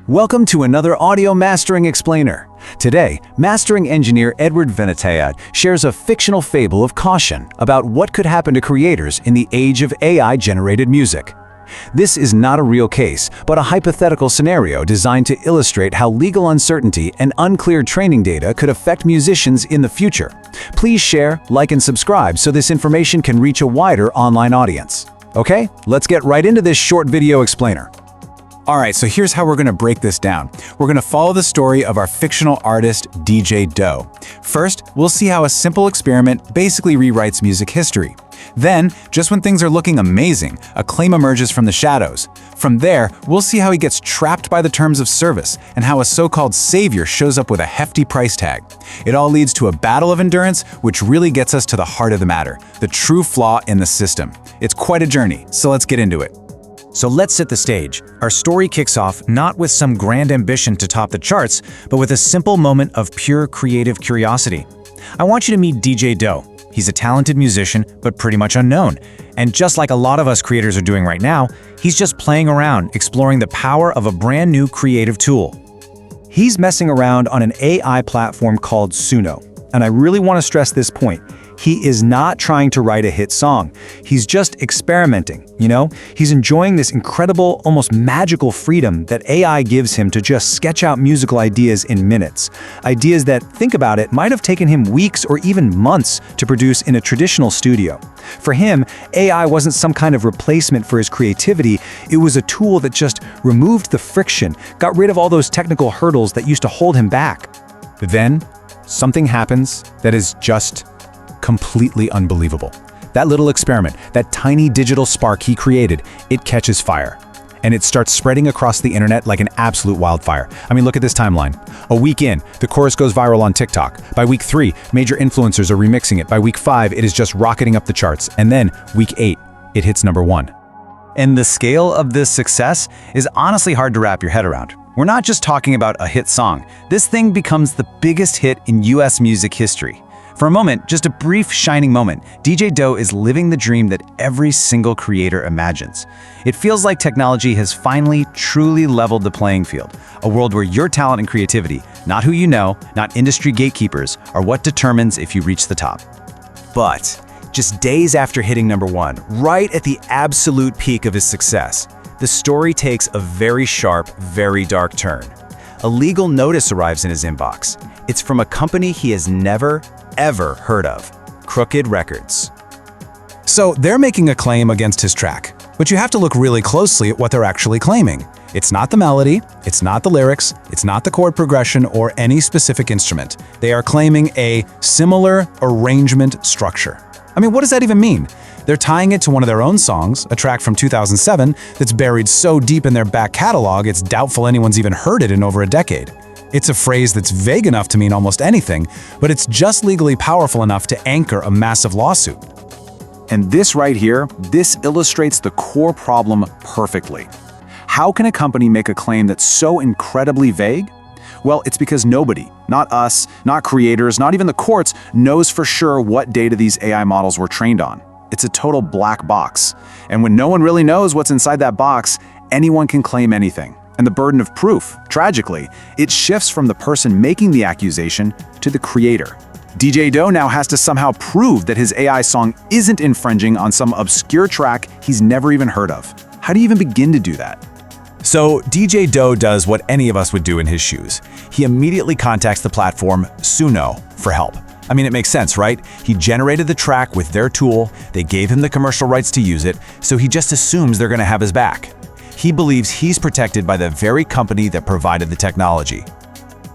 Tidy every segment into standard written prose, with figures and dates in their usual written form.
Welcome to another audio mastering explainer. Today, mastering engineer Edward Vinatea shares a fictional fable of caution about what could happen to creators in the age of AI-generated music. This is not a real case, but a hypothetical scenario designed to illustrate how legal uncertainty and unclear training data could affect musicians in the future. Please share, like, and subscribe so this information can reach a wider online audience. Okay, let's get right into this short video explainer. Alright, so here's how we're going to break this down. We're going to follow the story of our fictional artist, DJ Doe. First, we'll see how a simple experiment basically rewrites music history. Then, just when things are looking amazing, a claim emerges from the shadows. From there, we'll see how he gets trapped by the terms of service and how a so-called savior shows up with a hefty price tag. It all leads to a battle of endurance, which really gets us to the heart of the matter, the true flaw in the system. It's quite a journey, so let's get into it. So let's set the stage. Our story kicks off not with some grand ambition to top the charts, but with a simple moment of pure creative curiosity. I want you to meet DJ Doe. He's a talented musician, but pretty much unknown. And just like a lot of us creators are doing right now, he's just playing around, exploring the power of a brand new creative tool. He's messing around on an AI platform called Suno. And I really want to stress this point. He is not trying to write a hit song. He's just experimenting, He's enjoying this incredible, almost magical freedom that AI gives him to just sketch out musical ideas in minutes. Ideas that, think about it, might have taken him weeks or even months to produce in a traditional studio. For him, AI wasn't some kind of replacement for his creativity. It was a tool that just removed the friction, got rid of all those technical hurdles that used to hold him back. Then, something happens that is just completely unbelievable. That little experiment, that tiny digital spark he created, it catches fire. And it starts spreading across the internet like an absolute wildfire. I mean, look at this timeline. A week in, the chorus goes viral on TikTok. By week 3, major influencers are remixing it. By week 5, it is just rocketing up the charts. And then, week 8, it hits number 1. And the scale of this success is honestly hard to wrap your head around. We're not just talking about a hit song. This thing becomes the biggest hit in US music history. For a moment, just a brief shining moment, DJ Doe is living the dream that every single creator imagines. It feels like technology has finally truly leveled the playing field, a world where your talent and creativity, not who you know, not industry gatekeepers, are what determines if you reach the top. But just days after hitting number 1, right at the absolute peak of his success, the story takes a very sharp, very dark turn. A legal notice arrives in his inbox. It's from a company he has never, ever heard of, Crooked Records. So they're making a claim against his track, but you have to look really closely at what they're actually claiming. It's not the melody, it's not the lyrics, it's not the chord progression or any specific instrument. They are claiming a similar arrangement structure. I mean, what does that even mean? They're tying it to one of their own songs, a track from 2007 that's buried so deep in their back catalog it's doubtful anyone's even heard it in over a decade. It's a phrase that's vague enough to mean almost anything, but it's just legally powerful enough to anchor a massive lawsuit. And this right here, this illustrates the core problem perfectly. How can a company make a claim that's so incredibly vague? Well, it's because nobody, not us, not creators, not even the courts, knows for sure what data these AI models were trained on. It's a total black box. And when no one really knows what's inside that box, anyone can claim anything. And the burden of proof, tragically, it shifts from the person making the accusation to the creator. DJ Doe now has to somehow prove that his AI song isn't infringing on some obscure track he's never even heard of. How do you even begin to do that? So DJ Doe does what any of us would do in his shoes. He immediately contacts the platform Suno for help. I mean, it makes sense, right? He generated the track with their tool, they gave him the commercial rights to use it, so he just assumes they're going to have his back. He believes he's protected by the very company that provided the technology.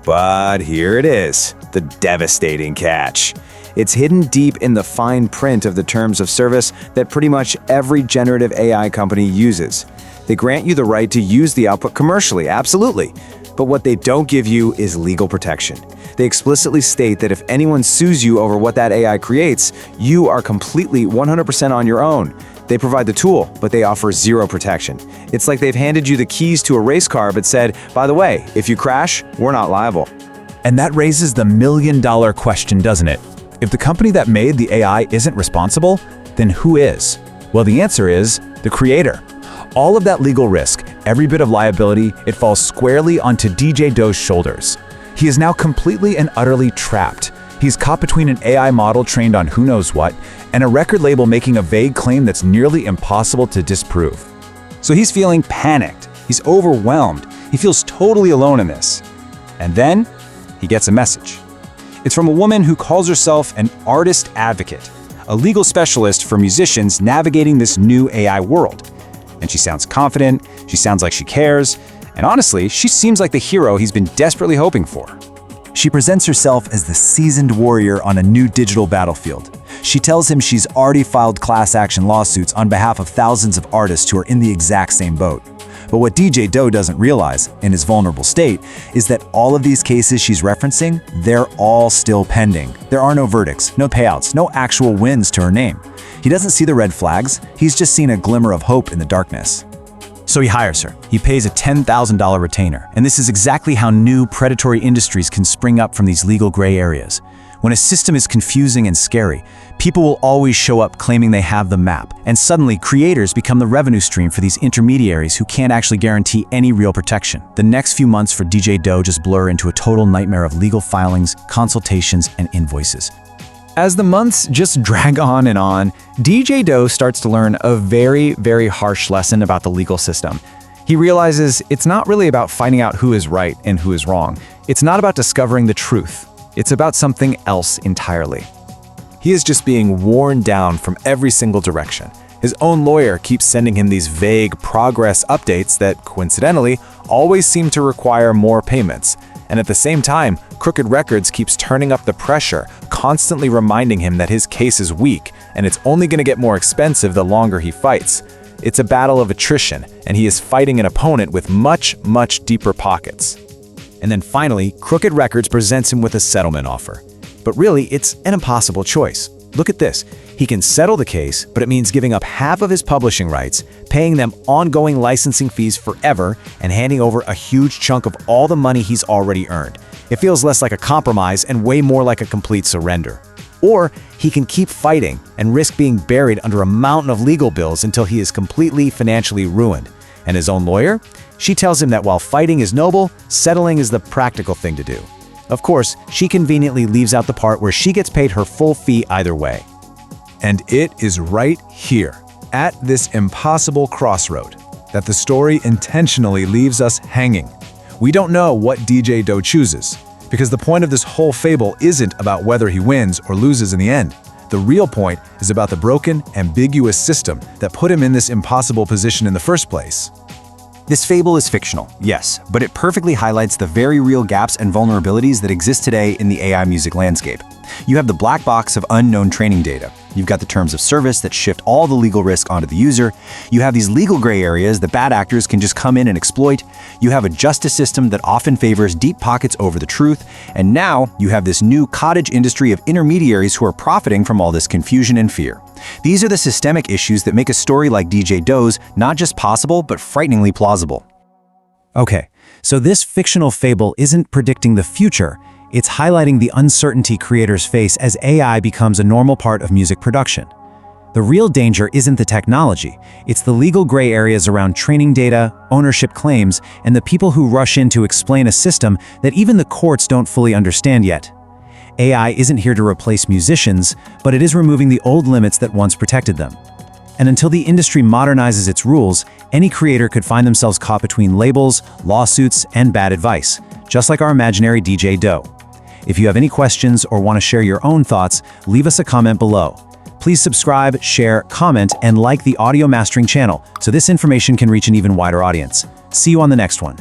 But here it is, the devastating catch. It's hidden deep in the fine print of the terms of service that pretty much every generative AI company uses. They grant you the right to use the output commercially, absolutely. But what they don't give you is legal protection. They explicitly state that if anyone sues you over what that AI creates, you are completely 100% on your own. They provide the tool, but they offer zero protection. It's like they've handed you the keys to a race car but said, by the way, if you crash, we're not liable. And that raises the million-dollar question, doesn't it? If the company that made the AI isn't responsible, then who is? Well, the answer is the creator. All of that legal risk, Every bit of liability, it falls squarely onto DJ Doe's shoulders. He is now completely and utterly trapped. He's caught between an AI model trained on who knows what, and a record label making a vague claim that's nearly impossible to disprove. So he's feeling panicked. He's overwhelmed. He feels totally alone in this. And then he gets a message. It's from a woman who calls herself an artist advocate, a legal specialist for musicians navigating this new AI world. And she sounds confident, she sounds like she cares, and honestly, she seems like the hero he's been desperately hoping for. She presents herself as the seasoned warrior on a new digital battlefield. She tells him she's already filed class action lawsuits on behalf of thousands of artists who are in the exact same boat. But what DJ Doe doesn't realize, in his vulnerable state, is that all of these cases she's referencing, they're all still pending. There are no verdicts, no payouts, no actual wins to her name. He doesn't see the red flags, he's just seen a glimmer of hope in the darkness. So he hires her. He pays a $10,000 retainer. And this is exactly how new predatory industries can spring up from these legal gray areas. When a system is confusing and scary, people will always show up claiming they have the map. And suddenly, creators become the revenue stream for these intermediaries who can't actually guarantee any real protection. The next few months for DJ Doe just blur into a total nightmare of legal filings, consultations, and invoices. As the months just drag on, DJ Doe starts to learn a very, very harsh lesson about the legal system. He realizes it's not really about finding out who is right and who is wrong. It's not about discovering the truth. It's about something else entirely. He is just being worn down from every single direction. His own lawyer keeps sending him these vague progress updates that, coincidentally, always seem to require more payments. And at the same time, Crooked Records keeps turning up the pressure, constantly reminding him that his case is weak, and it's only going to get more expensive the longer he fights. It's a battle of attrition, and he is fighting an opponent with much, much deeper pockets. And then finally, Crooked Records presents him with a settlement offer. But really, it's an impossible choice. Look at this. He can settle the case, but it means giving up half of his publishing rights, paying them ongoing licensing fees forever, and handing over a huge chunk of all the money he's already earned. It feels less like a compromise and way more like a complete surrender. Or he can keep fighting and risk being buried under a mountain of legal bills until he is completely financially ruined. And his own lawyer? She tells him that while fighting is noble, settling is the practical thing to do. Of course, she conveniently leaves out the part where she gets paid her full fee either way. And it is right here, at this impossible crossroad, that the story intentionally leaves us hanging. We don't know what DJ Doe chooses, because the point of this whole fable isn't about whether he wins or loses in the end. The real point is about the broken, ambiguous system that put him in this impossible position in the first place. This fable is fictional, yes, but it perfectly highlights the very real gaps and vulnerabilities that exist today in the AI music landscape. You have the black box of unknown training data. You've got the terms of service that shift all the legal risk onto the user. You have these legal gray areas that bad actors can just come in and exploit. You have a justice system that often favors deep pockets over the truth. And now you have this new cottage industry of intermediaries who are profiting from all this confusion and fear. These are the systemic issues that make a story like DJ Doe's not just possible, but frighteningly plausible. Okay, so this fictional fable isn't predicting the future. It's highlighting the uncertainty creators face as AI becomes a normal part of music production. The real danger isn't the technology, it's the legal gray areas around training data, ownership claims, and the people who rush in to explain a system that even the courts don't fully understand yet. AI isn't here to replace musicians, but it is removing the old limits that once protected them. And until the industry modernizes its rules, any creator could find themselves caught between labels, lawsuits, and bad advice, just like our imaginary DJ Doe. If you have any questions or want to share your own thoughts, leave us a comment below. Please subscribe, share, comment, and like the Audio Mastering channel so this information can reach an even wider audience. See you on the next one.